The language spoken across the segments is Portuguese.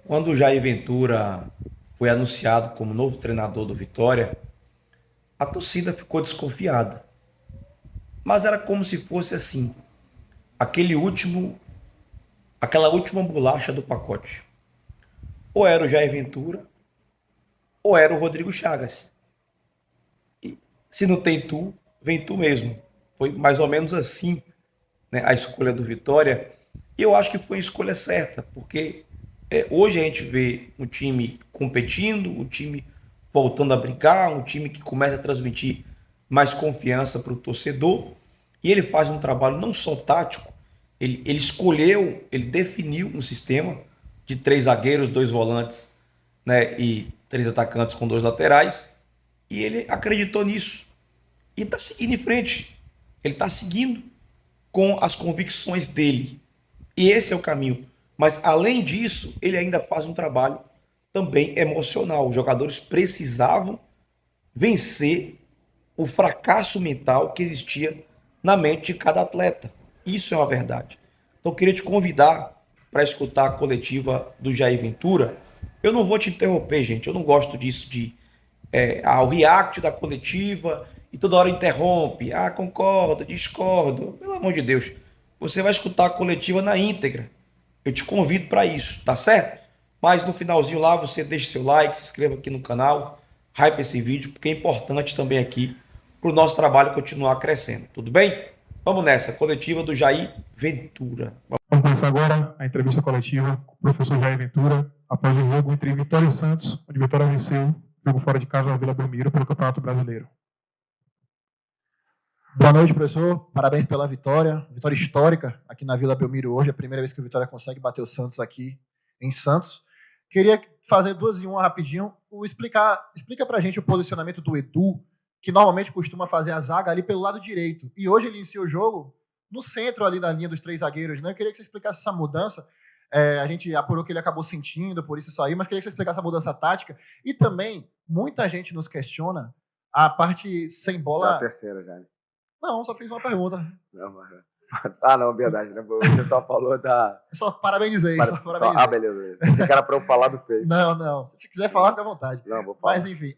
Quando o Jair Ventura foi anunciado como novo treinador do Vitória, a torcida ficou desconfiada. Mas era como se fosse assim, aquele último, aquela última bolacha do pacote. Ou era o Jair Ventura, ou era o Rodrigo Chagas. E se não tem tu, vem tu mesmo. Foi mais ou menos assim, né, a escolha do Vitória. E eu acho que foi a escolha certa, porque hoje a gente vê um time competindo, um time voltando a brincar, um time que começa a transmitir mais confiança para o torcedor. E ele faz um trabalho não só tático, ele escolheu, ele definiu um sistema de três zagueiros, dois volantes, né, e três atacantes com dois laterais. E ele acreditou nisso e está seguindo em frente. Ele está seguindo com as convicções dele. E esse é o caminho. Mas, além disso, ele ainda faz um trabalho também emocional. Os jogadores precisavam vencer o fracasso mental que existia na mente de cada atleta. Isso é uma verdade. Então, eu queria te convidar para escutar a coletiva do Jair Ventura. Eu não vou te interromper, gente. Eu não gosto disso de o react da coletiva e toda hora interrompe. Ah, concordo, discordo. Pelo amor de Deus. Você vai escutar a coletiva na íntegra. Eu te convido para isso, tá certo? Mas no finalzinho lá você deixa seu like, se inscreva aqui no canal, hype esse vídeo, porque é importante também aqui para o nosso trabalho continuar crescendo. Tudo bem? Vamos nessa, coletiva do Jair Ventura. Vamos começar agora a entrevista coletiva com o professor Jair Ventura, após o jogo entre Vitória e Santos, onde Vitória venceu, jogo fora de casa na Vila Belmiro pelo Campeonato Brasileiro. Boa noite, professor. Parabéns pela vitória. Vitória histórica aqui na Vila Belmiro hoje. É a primeira vez que o Vitória consegue bater o Santos aqui em Santos. Queria fazer duas em uma rapidinho. Explica pra gente o posicionamento do Edu, que normalmente costuma fazer a zaga ali pelo lado direito. E hoje ele inicia o jogo no centro ali da linha dos três zagueiros, né? Eu queria que você explicasse essa mudança. A gente apurou que ele acabou sentindo, por isso saiu, mas queria que você explicasse a mudança tática. E também, muita gente nos questiona a parte sem bola. Já a terceira, já. Não, só fiz uma pergunta. Não, mas... Ah, não, verdade, né? O pessoal falou da... Só parabenizei, Para... só parabenizei. Ah, beleza. Você quer para eu falar do feito. Não. Se quiser falar, fica à vontade. Não, vou falar. Mas, enfim,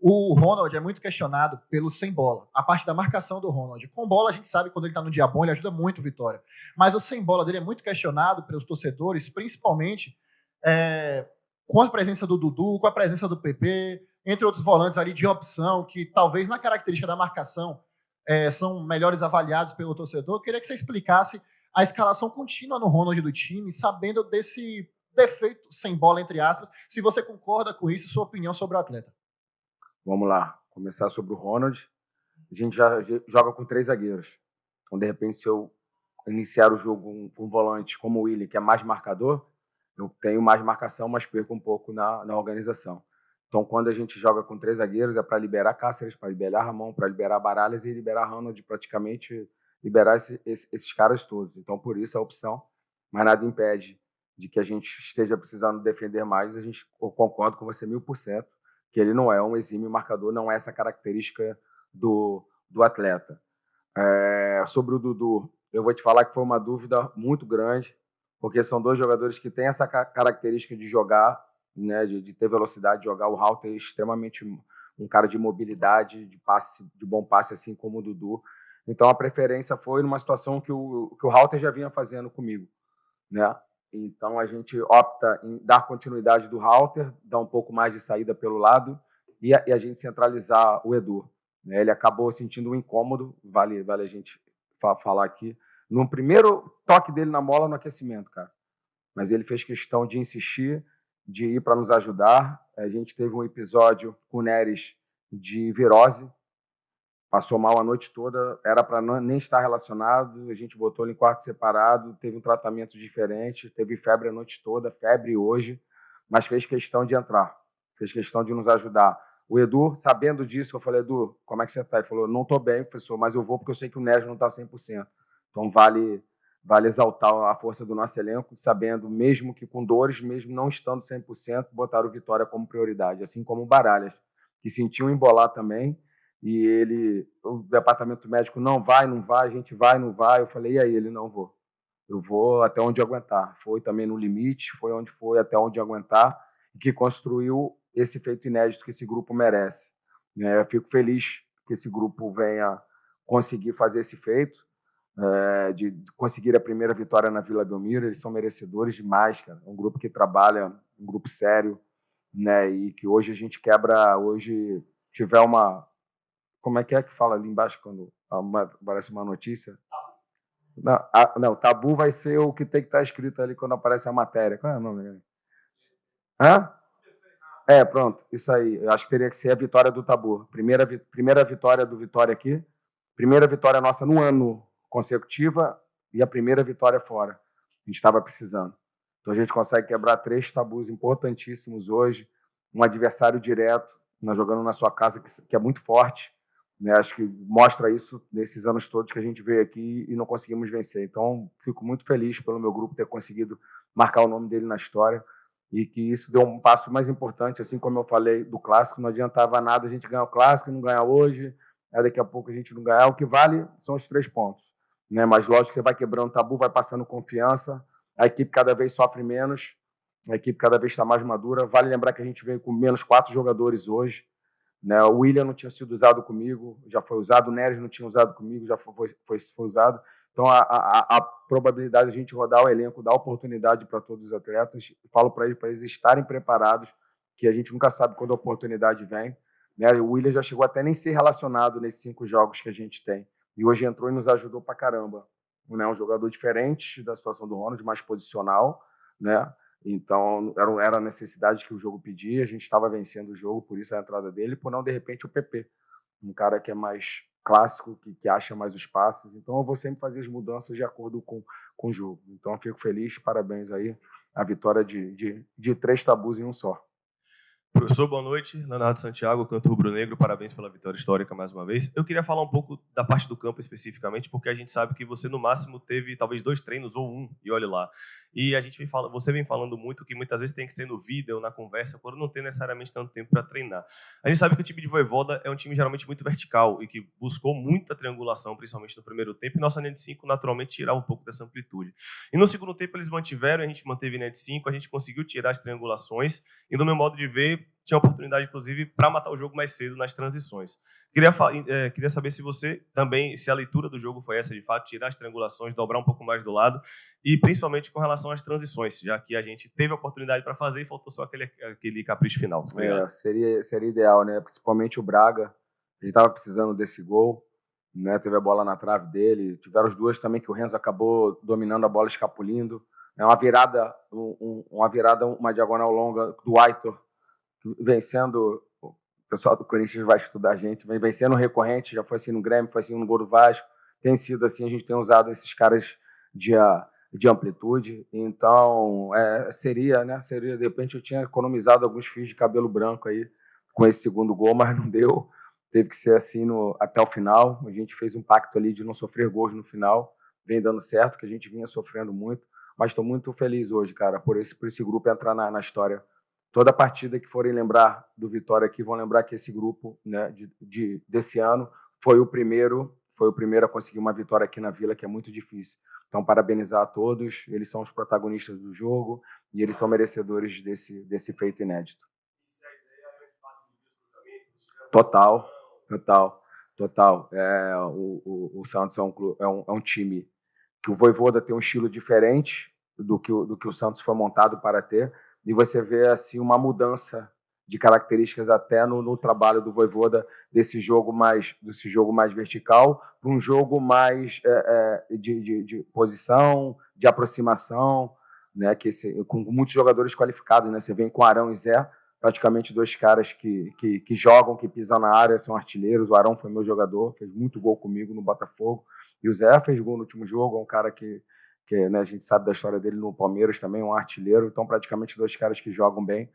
o Ronald é muito questionado pelo sem bola. A parte da marcação do Ronald. Com bola, a gente sabe que quando ele está no dia bom, ele ajuda muito o Vitória. Mas o sem bola dele é muito questionado pelos torcedores, principalmente com a presença do Dudu, com a presença do PP, entre outros volantes ali de opção, que talvez na característica da marcação são melhores avaliados pelo torcedor. Eu queria que você explicasse a escalação contínua no Ronald do time, sabendo desse defeito sem bola, entre aspas, se você concorda com isso, sua opinião sobre o atleta. Vamos lá, começar sobre o Ronald. A gente já joga com três zagueiros. Então, de repente, se eu iniciar o jogo com um volante como o Willi, que é mais marcador, eu tenho mais marcação, mas perco um pouco na organização. Então, quando a gente joga com três zagueiros, é para liberar Cáceres, para liberar Ramon, para liberar Baralhas e liberar Ronald, praticamente liberar esses caras todos. Então, por isso a opção, mas nada impede de que a gente esteja precisando defender mais. Eu concordo com você 1000%, que ele não é um exímio marcador, não é essa característica do atleta. Sobre o Dudu, eu vou te falar que foi uma dúvida muito grande, porque são dois jogadores que têm essa característica de jogar, né, de ter velocidade, de jogar. O Halter é extremamente um cara de mobilidade, de passe, de bom passe, assim como o Dudu. Então a preferência foi numa situação que o Halter já vinha fazendo comigo, né? Então a gente opta em dar continuidade do Halter, dar um pouco mais de saída pelo lado e a gente centralizar o Edu. Ele acabou sentindo um incômodo, vale a gente falar aqui, no primeiro toque dele na bola no aquecimento, cara. Mas ele fez questão de insistir, de ir para nos ajudar. A gente teve um episódio com o Neres de virose, passou mal a noite toda, era para nem estar relacionado, a gente botou ele em quarto separado, teve um tratamento diferente, teve febre a noite toda, febre hoje, mas fez questão de entrar, fez questão de nos ajudar. O Edu, sabendo disso, eu falei, Edu, como é que você está? Ele falou, não estou bem, professor, mas eu vou porque eu sei que o Neres não está 100%. Então vale exaltar a força do nosso elenco, sabendo, mesmo que com dores, mesmo não estando 100%, botar o Vitória como prioridade, assim como o Baralhas, que sentiu embolar também, e o departamento médico não vai, a gente vai, não vai. Eu falei, e aí? Ele, não vou. eu vou até onde aguentar. Foi também no limite, foi onde foi, até onde aguentar, e que construiu esse feito inédito que esse grupo merece. Eu fico feliz que esse grupo venha conseguir fazer esse feito, de conseguir a primeira vitória na Vila Belmiro. Eles são merecedores demais, cara. É um grupo que trabalha, um grupo sério, né? E que hoje a gente quebra, hoje tiver uma... Como é que fala ali embaixo quando aparece uma notícia? Não, tabu vai ser o que tem que estar escrito ali quando aparece a matéria. Qual é o nome? Hã? Pronto, isso aí. Eu acho que teria que ser a vitória do tabu. Primeira vitória do Vitória aqui. Primeira vitória nossa no ano consecutiva e a primeira vitória fora. A gente estava precisando. Então a gente consegue quebrar 3 tabus importantíssimos hoje. Um adversário direto, nós jogando na sua casa, que é muito forte. Né? Acho que mostra isso nesses anos todos que a gente veio aqui e não conseguimos vencer. Então, fico muito feliz pelo meu grupo ter conseguido marcar o nome dele na história e que isso deu um passo mais importante, assim como eu falei do Clássico. Não adiantava nada a gente ganhar o Clássico e não ganhar hoje, daqui a pouco a gente não ganhar. O que vale são os 3 pontos. Né? Mas, lógico, que você vai quebrando o tabu, vai passando confiança, a equipe cada vez sofre menos, a equipe cada vez está mais madura. Vale lembrar que a gente veio com menos 4 jogadores hoje. Né? O William não tinha sido usado comigo, já foi usado. O Neres não tinha usado comigo, já foi usado. Então, a probabilidade de a gente rodar o elenco, dar oportunidade para todos os atletas, falo para eles estarem preparados, que a gente nunca sabe quando a oportunidade vem. Né? O William já chegou até nem ser relacionado nesses 5 jogos que a gente tem. E hoje entrou e nos ajudou para caramba. Né? Um jogador diferente da situação do Ronald, mais posicional, né? Então, era a necessidade que o jogo pedia, a gente estava vencendo o jogo, por isso a entrada dele, por não, de repente, o PP, um cara que é mais clássico, que acha mais os passes. Então, eu vou sempre fazer as mudanças de acordo com o jogo. Então, eu fico feliz, parabéns aí, a vitória de 3 tabus em um só. Professor, boa noite. Leonardo Santiago, canto rubro-negro, parabéns pela vitória histórica mais uma vez. Eu queria falar um pouco da parte do campo especificamente, porque a gente sabe que você no máximo teve talvez 2 treinos ou 1, e olhe lá. E você vem falando muito que muitas vezes tem que ser no vídeo, na conversa, por não ter necessariamente tanto tempo para treinar. A gente sabe que o time de Voivoda é um time geralmente muito vertical e que buscou muita triangulação, principalmente no primeiro tempo, e nossa linha de 5 naturalmente tirava um pouco dessa amplitude. E no segundo tempo eles mantiveram, a gente manteve linha de 5, a gente conseguiu tirar as triangulações, e no meu modo de ver, tinha oportunidade, inclusive, para matar o jogo mais cedo nas transições. Queria saber se você também, se a leitura do jogo foi essa, de fato, tirar as triangulações, dobrar um pouco mais do lado, e principalmente com relação às transições, já que a gente teve a oportunidade para fazer e faltou só aquele capricho final. Seria ideal, né? Principalmente o Braga, ele estava precisando desse gol, né? Teve a bola na trave dele, tiveram as 2 também que o Renzo acabou dominando a bola, escapulindo. Uma virada, uma diagonal longa do Aitor, vencendo, o pessoal do Corinthians vai estudar a gente, vem vencendo recorrente, já foi assim no Grêmio, foi assim no gol do Vasco, tem sido assim, a gente tem usado esses caras de amplitude. Então, seria, de repente eu tinha economizado alguns fios de cabelo branco aí com esse segundo gol, mas não deu, teve que ser assim até o final. A gente fez um pacto ali de não sofrer gols no final, vem dando certo, que a gente vinha sofrendo muito, mas estou muito feliz hoje, cara, por esse grupo entrar na história. Toda partida que forem lembrar do Vitória aqui, vão lembrar que esse grupo, né, desse ano foi o primeiro a conseguir uma vitória aqui na Vila, que é muito difícil. Então, parabenizar a todos, eles são os protagonistas do jogo e eles são merecedores desse feito inédito. Total. O Santos é um time que o Voivoda tem um estilo diferente do que o Santos foi montado para ter, e você vê assim uma mudança de características até no trabalho do Voivoda desse jogo mais vertical para um jogo mais de posição, de aproximação, né, com muitos jogadores qualificados, né? Você vem com Arão e Zé, praticamente 2 caras que jogam, que pisam na área, são artilheiros. O Arão foi meu jogador, fez muito gol comigo no Botafogo, e o Zé fez gol no último jogo, é um cara que né, a gente sabe da história dele no Palmeiras também, um artilheiro. Então, praticamente 2 caras que jogam bem,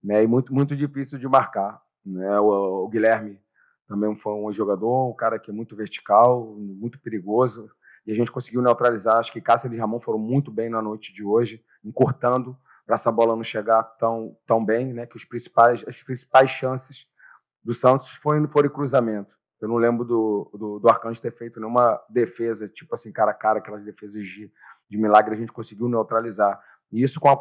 né, e muito, muito difícil de marcar. Né? O Guilherme também foi um jogador, um cara que é muito vertical, muito perigoso, e a gente conseguiu neutralizar. Acho que Cáceres e Ramon foram muito bem na noite de hoje, encurtando para essa bola não chegar tão bem, né, que as principais chances do Santos foram em cruzamento. Eu não lembro do Arcanjo ter feito nenhuma defesa, tipo assim, cara a cara, aquelas defesas de milagre a gente conseguiu neutralizar. E isso com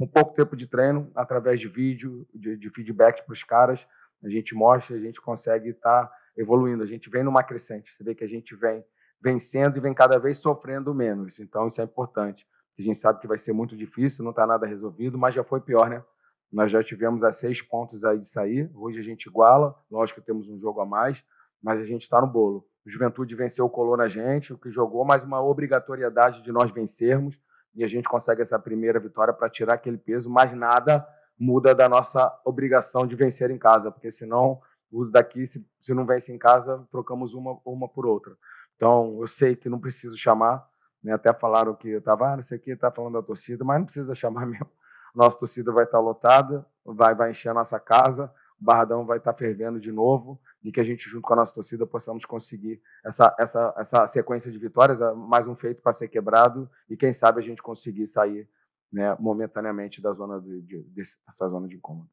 pouco tempo de treino, através de vídeo, de feedback para os caras, a gente mostra, a gente consegue estar evoluindo. A gente vem numa crescente. Você vê que a gente vem vencendo e vem cada vez sofrendo menos. Então, isso é importante. A gente sabe que vai ser muito difícil, não está nada resolvido, mas já foi pior, né? Nós já tivemos a 6 pontos aí de sair. Hoje a gente iguala. Lógico que temos um jogo a mais, mas a gente está no bolo. O Juventude venceu, colou na gente, o que jogou, mas uma obrigatoriedade de nós vencermos. E a gente consegue essa primeira vitória para tirar aquele peso, mas nada muda da nossa obrigação de vencer em casa, porque senão, daqui, se não vence em casa, trocamos uma por outra. Então, eu sei que não preciso chamar, né? Até falaram que eu estava, não sei o que, está falando da torcida, mas não precisa chamar mesmo. Nossa torcida vai estar lotada, vai encher a nossa casa, o Barradão vai estar fervendo de novo, e que a gente, junto com a nossa torcida, possamos conseguir essa sequência de vitórias, mais um feito para ser quebrado, e quem sabe a gente conseguir sair, né, momentaneamente dessa zona de incômodo.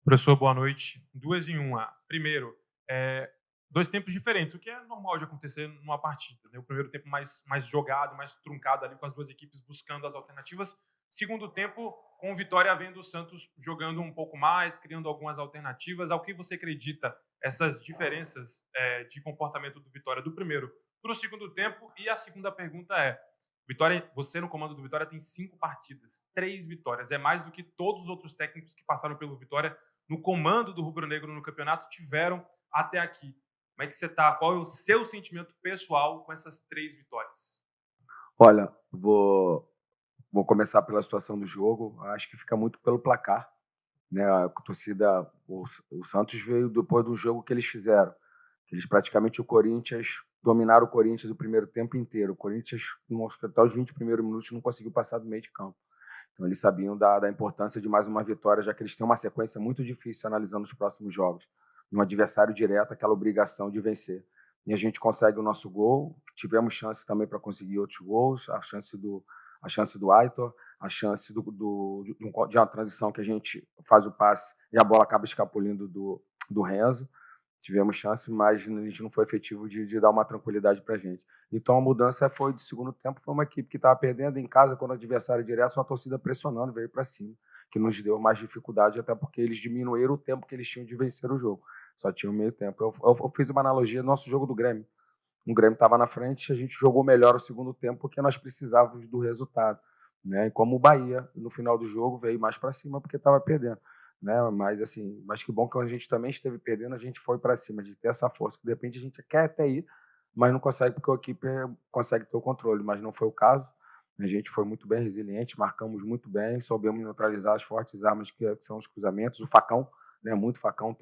Professor, boa noite. 2 em 1. Primeiro, 2 tempos diferentes, o que é normal de acontecer numa partida, né? O primeiro tempo mais jogado, mais truncado ali com as duas equipes buscando as alternativas. Segundo tempo, com o Vitória vendo o Santos jogando um pouco mais, criando algumas alternativas. Ao que você acredita essas diferenças de comportamento do Vitória do primeiro para o segundo tempo? E a segunda pergunta é, Vitória, você no comando do Vitória tem 5 partidas, 3 vitórias. É mais do que todos os outros técnicos que passaram pelo Vitória no comando do Rubro Negro no campeonato tiveram até aqui. Como é que você está? Qual é o seu sentimento pessoal com essas 3 vitórias? Olha, vou começar pela situação do jogo. Acho que fica muito pelo placar, né? A torcida, o Santos veio depois do jogo que eles fizeram. Eles praticamente dominaram o Corinthians o primeiro tempo inteiro. O Corinthians, até os 20 primeiros minutos, não conseguiu passar do meio de campo. Então, eles sabiam da importância de mais uma vitória, já que eles têm uma sequência muito difícil analisando os próximos jogos. Um adversário direto, aquela obrigação de vencer. E a gente consegue o nosso gol. Tivemos chance também para conseguir outros gols. A chance do Aitor, a chance de uma transição que a gente faz o passe e a bola acaba escapulindo do Renzo. Tivemos chance, mas a gente não foi efetivo de dar uma tranquilidade para a gente. Então, a mudança foi de segundo tempo, foi uma equipe que estava perdendo em casa, quando o adversário direto, uma torcida pressionando, veio para cima, que nos deu mais dificuldade, até porque eles diminuíram o tempo que eles tinham de vencer o jogo. Só tinham meio tempo. Eu fiz uma analogia do nosso jogo do Grêmio. O Grêmio estava na frente, a gente jogou melhor o segundo tempo, porque nós precisávamos do resultado, né? E como o Bahia, no final do jogo, veio mais para cima, porque estava perdendo. Né? Mas que bom que quando a gente também esteve perdendo, a gente foi para cima, de ter essa força, que de repente a gente quer até ir, mas não consegue, porque a equipe consegue ter o controle, mas não foi o caso. A gente foi muito bem resiliente, marcamos muito bem, soubemos neutralizar as fortes armas que são os cruzamentos, o facão, né? Muito facão,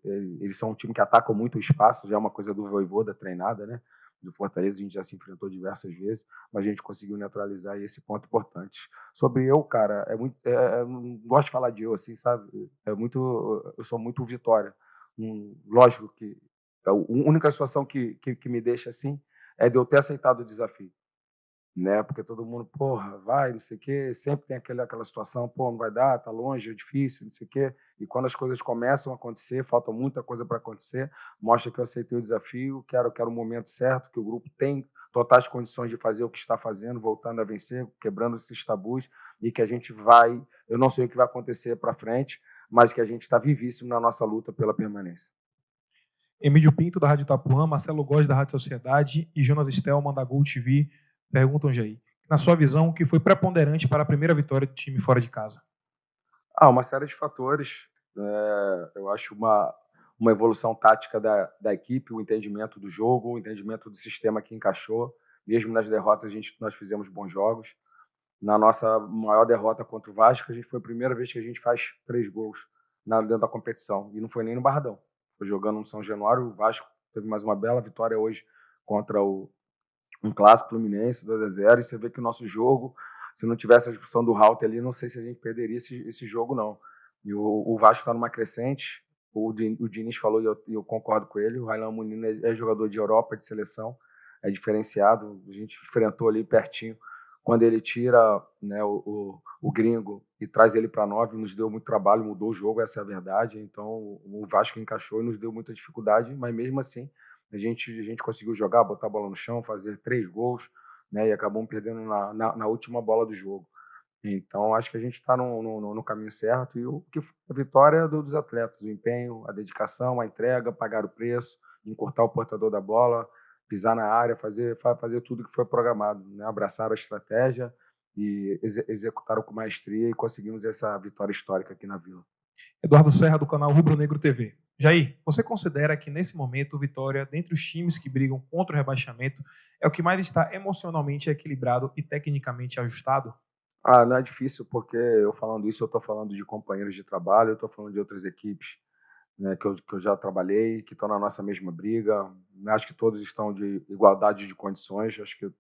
eles são um time que atacam muito o espaço, já é uma coisa do Vojvoda treinada, né? Do Fortaleza, a gente já se enfrentou diversas vezes, mas a gente conseguiu neutralizar esse ponto importante. Sobre eu, cara, não gosto de falar de eu, assim, sabe? Eu sou muito Vitória. Lógico que a única situação que me deixa assim é de eu ter aceitado o desafio, né? Porque todo mundo, porra, vai, não sei o quê, sempre tem aquela situação, pô, não vai dar, tá longe, é difícil, não sei o quê. E quando as coisas começam a acontecer, falta muita coisa para acontecer, mostra que eu aceitei o desafio, quero o momento certo, que o grupo tem totais condições de fazer o que está fazendo, voltando a vencer, quebrando esses tabus, e que a gente vai, eu não sei o que vai acontecer para frente, mas que a gente está vivíssimo na nossa luta pela permanência. Emílio Pinto, da Rádio Itapuã, Marcelo Góes, da Rádio Sociedade, e Jonas Stelman, da Gol TV, perguntam, Jair, na sua visão, o que foi preponderante para a primeira vitória do time fora de casa? Uma série de fatores. Eu acho uma evolução tática da equipe, o entendimento do jogo, o entendimento do sistema que encaixou. Mesmo nas derrotas, nós fizemos bons jogos. Na nossa maior derrota contra o Vasco, foi a primeira vez que a gente faz 3 gols dentro da competição. E não foi nem no Barradão. Foi jogando no São Januário. O Vasco teve mais uma bela vitória hoje contra um clássico Fluminense, 2-0. E você vê que o nosso jogo, se não tivesse a expulsão do Rauter ali, não sei se a gente perderia esse jogo, não. E o Vasco está numa crescente. O Diniz falou, e eu concordo com ele, o Raylan Munino é jogador de Europa, de seleção, é diferenciado. A gente enfrentou ali pertinho. Quando ele tira, né, o gringo e traz ele para 9, nos deu muito trabalho, mudou o jogo, essa é a verdade. Então, o Vasco encaixou e nos deu muita dificuldade, mas mesmo assim, a gente conseguiu jogar, botar a bola no chão, fazer 3 gols, né, e acabamos perdendo na última bola do jogo. Então, acho que a gente está no caminho certo e a vitória é dos atletas, o empenho, a dedicação, a entrega, pagar o preço, encurtar o portador da bola, pisar na área, fazer tudo que foi programado, né? Abraçar a estratégia e executaram com maestria e conseguimos essa vitória histórica aqui na Vila. Eduardo Serra, do canal Rubro Negro TV. Jair, você considera que nesse momento o Vitória, dentre os times que brigam contra o rebaixamento, é o que mais está emocionalmente equilibrado e tecnicamente ajustado? Não é difícil, porque eu falando isso, eu estou falando de companheiros de trabalho, eu estou falando de outras equipes, né, que eu já trabalhei, que estão na nossa mesma briga. Acho que todos estão de igualdade de condições. Acho que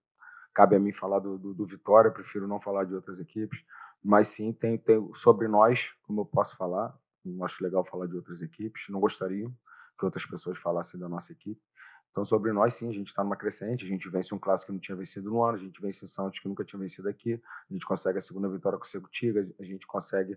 cabe a mim falar do Vitória, prefiro não falar de outras equipes. Mas sim, tem sobre nós, como eu posso falar. Não acho legal falar de outras equipes, não gostaria que outras pessoas falassem da nossa equipe. Então, sobre nós, sim, a gente está numa crescente, a gente vence um clássico que não tinha vencido no ano, a gente vence o Santos que nunca tinha vencido aqui, a gente consegue a segunda vitória consecutiva, a gente consegue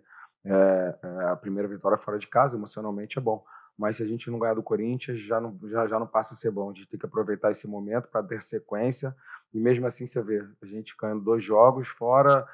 a primeira vitória fora de casa, emocionalmente é bom. Mas se a gente não ganhar do Corinthians, já não passa a ser bom. A gente tem que aproveitar esse momento para ter sequência, e mesmo assim você vê, a gente ganhando 2 jogos fora,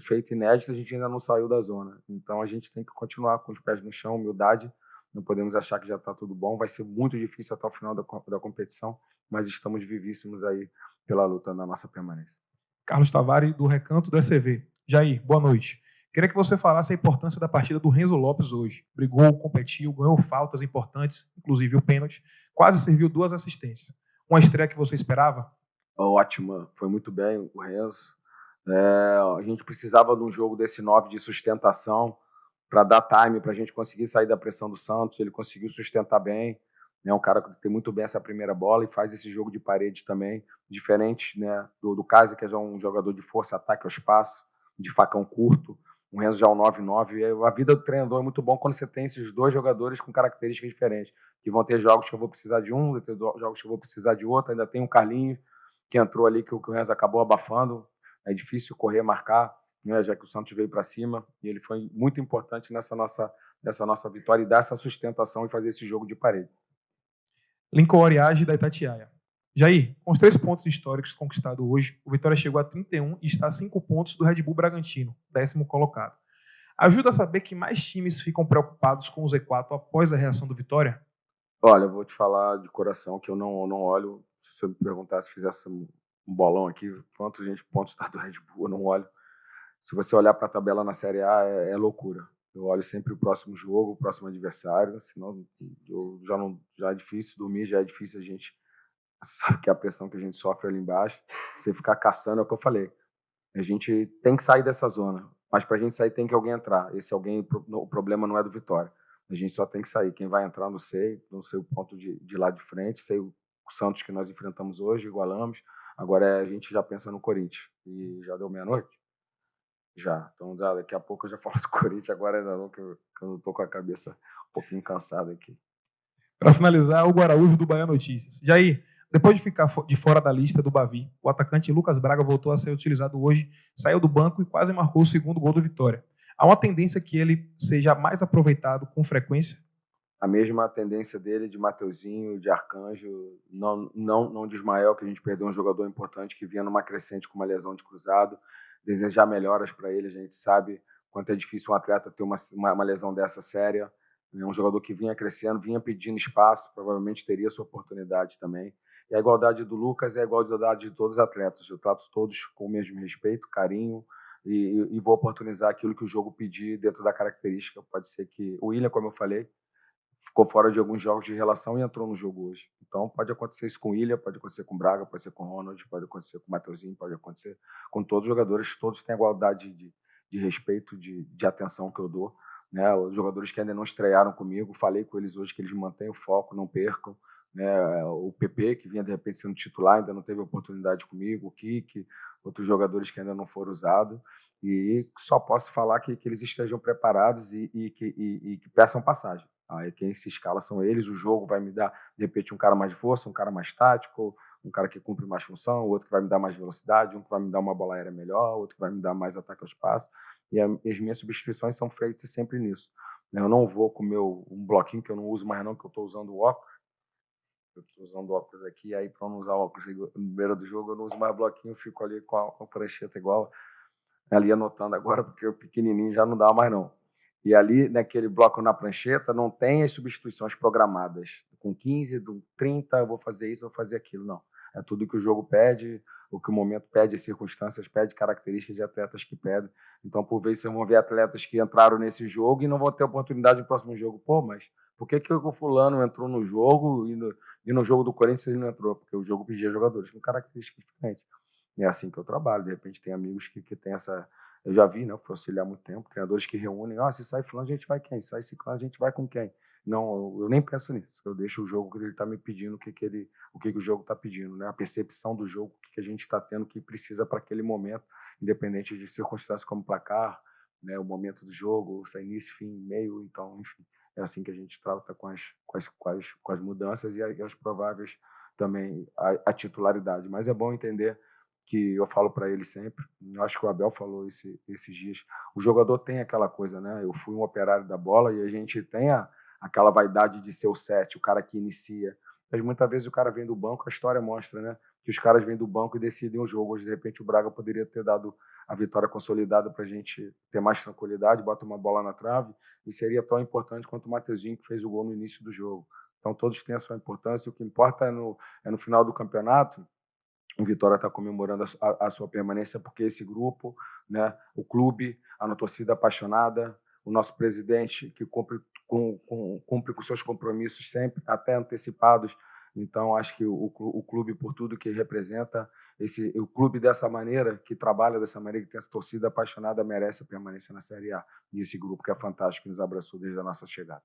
feito inédito, a gente ainda não saiu da zona. Então a gente tem que continuar com os pés no chão, humildade. Não podemos achar que já está tudo bom. Vai ser muito difícil até o final da competição, mas estamos vivíssimos aí pela luta na nossa permanência. Carlos Tavares, do Recanto da CV. Jair, boa noite. Queria que você falasse a importância da partida do Renzo Lopes hoje. Brigou, competiu, ganhou faltas importantes, inclusive o pênalti, quase serviu 2 assistências. Uma estreia que você esperava? Ótima, foi muito bem o Renzo. A gente precisava de um jogo desse 9 de sustentação para dar time, para a gente conseguir sair da pressão do Santos. Ele conseguiu sustentar bem. É um cara que tem muito bem essa primeira bola e faz esse jogo de parede também, diferente, né, do Kaiser, que é já um jogador de força, ataque ao espaço, de facão curto. O Renzo já é um 9-9. A vida do treinador é muito bom quando você tem esses 2 jogadores com características diferentes, que vão ter jogos que eu vou precisar de um, vão ter jogos que eu vou precisar de outro. Ainda tem o Carlinhos, que entrou ali, que o Renzo acabou abafando. É difícil correr, marcar, né, já que o Santos veio para cima, e ele foi muito importante nessa nossa vitória e dar essa sustentação e fazer esse jogo de parede. Lincoln Oriage, da Itatiaia. Jair, com os 3 pontos históricos conquistados hoje, o Vitória chegou a 31 e está a 5 pontos do Red Bull Bragantino, 10º colocado. Ajuda a saber que mais times ficam preocupados com o Z4 após a reação do Vitória? Olha, eu vou te falar de coração que eu não olho. Se você me perguntasse, fizesse um bolão aqui, quantos pontos está do Red Bull, eu não olho. Se você olhar para a tabela na Série A, é loucura. Eu olho sempre o próximo jogo, o próximo adversário, senão já é difícil dormir, já é difícil a gente sabe que é a pressão que a gente sofre ali embaixo. Você ficar caçando, é o que eu falei. A gente tem que sair dessa zona, mas para a gente sair tem que alguém entrar. Esse alguém, o problema não é do Vitória. A gente só tem que sair. Quem vai entrar, não sei o ponto de lá de frente, sei o Santos que nós enfrentamos hoje, igualamos. Agora a gente já pensa no Corinthians. E já deu meia-noite? Já. Então daqui a pouco eu já falo do Corinthians, agora ainda não, que eu não estou com a cabeça um pouquinho cansada aqui. Para finalizar, o Guaraújo, do Bahia Notícias. Jair, depois de ficar de fora da lista do Bavi, o atacante Lucas Braga voltou a ser utilizado hoje, saiu do banco e quase marcou o 2º gol do Vitória. Há uma tendência que ele seja mais aproveitado com frequência? A mesma tendência dele de Mateuzinho, de Arcanjo, não de Ismael, que a gente perdeu um jogador importante que vinha numa crescente com uma lesão de cruzado. Desejar melhoras para ele, a gente sabe quanto é difícil um atleta ter uma lesão dessa séria. É um jogador que vinha crescendo, vinha pedindo espaço, provavelmente teria sua oportunidade também. E a igualdade do Lucas é a igualdade de todos os atletas. Eu trato todos com o mesmo respeito, carinho, e vou oportunizar aquilo que o jogo pedir dentro da característica. Pode ser que o William, como eu falei, ficou fora de alguns jogos de relação e entrou no jogo hoje. Então pode acontecer isso com o Ilha, pode acontecer com o Braga, pode ser com o Ronald, pode acontecer com o Mateuzinho, pode acontecer com todos os jogadores. Todos têm a igualdade de respeito, de atenção que eu dou. Né? Os jogadores que ainda não estrearam comigo, falei com eles hoje que eles mantenham o foco, não percam. Né? O PP, que vinha de repente sendo titular, ainda não teve oportunidade comigo, o Kiki, outros jogadores que ainda não foram usados. E só posso falar que eles estejam preparados e que peçam passagem. Aí quem se escala são eles. O jogo vai me dar, de repente, um cara mais de força, um cara mais tático, um cara que cumpre mais função, outro que vai me dar mais velocidade, um que vai me dar uma bola aérea melhor, outro que vai me dar mais ataque ao espaço. E as minhas substituições são feitas sempre nisso. Eu não vou com um bloquinho que eu não uso mais não, que eu estou usando o óculos. eu tô usando óculos aqui, aí para não usar óculos no beira do jogo, eu não uso mais bloquinho, eu fico ali com a prancheta igual, ali anotando agora, porque o pequenininho já não dá mais não. E ali, naquele bloco na prancheta, não tem as substituições programadas. Com 15, com 30, eu vou fazer isso, eu vou fazer aquilo. Não. É tudo que o jogo pede, o que o momento pede, as circunstâncias pede, características de atletas que pedem. Então, por vezes, vocês vão ver atletas que entraram nesse jogo e não vão ter oportunidade no próximo jogo. Pô, mas por que o fulano entrou no jogo e no jogo do Corinthians ele não entrou? Porque o jogo pedia jogadores com características diferentes. E é assim que eu trabalho. De repente, tem amigos que têm essa... Eu já vi, né? Eu fui auxiliar há muito tempo, treinadores que reúnem, se sai fulano, a gente vai quem? Se sai ciclano, a gente vai com quem? Não, eu nem penso nisso. Eu deixo o jogo que ele está me pedindo, o que o jogo está pedindo, né? A percepção do jogo, o que a gente está tendo, o que precisa para aquele momento, independente de circunstâncias como placar, né? O momento do jogo, se é início, fim, meio, então, enfim. É assim que a gente trata com as mudanças e as prováveis também a titularidade. Mas é bom entender que eu falo para ele sempre, eu acho que o Abel falou esses dias, o jogador tem aquela coisa, né? Eu fui um operário da bola e a gente tem aquela vaidade de ser o 7, o cara que inicia. Mas muitas vezes o cara vem do banco, a história mostra, né? Que os caras vêm do banco e decidem o jogo. Hoje, de repente, o Braga poderia ter dado a vitória consolidada para a gente ter mais tranquilidade, bota uma bola na trave, e seria tão importante quanto o Mateuzinho, que fez o gol no início do jogo. Então, todos têm a sua importância. O que importa é no final do campeonato, o Vitória está comemorando a sua permanência porque esse grupo, né, o clube, a torcida apaixonada, o nosso presidente que cumpre com seus compromissos sempre, até antecipados. Então, acho que o clube, por tudo que representa, o clube dessa maneira, que trabalha dessa maneira, que tem essa torcida apaixonada, merece a permanência na Série A. E esse grupo que é fantástico, nos abraçou desde a nossa chegada.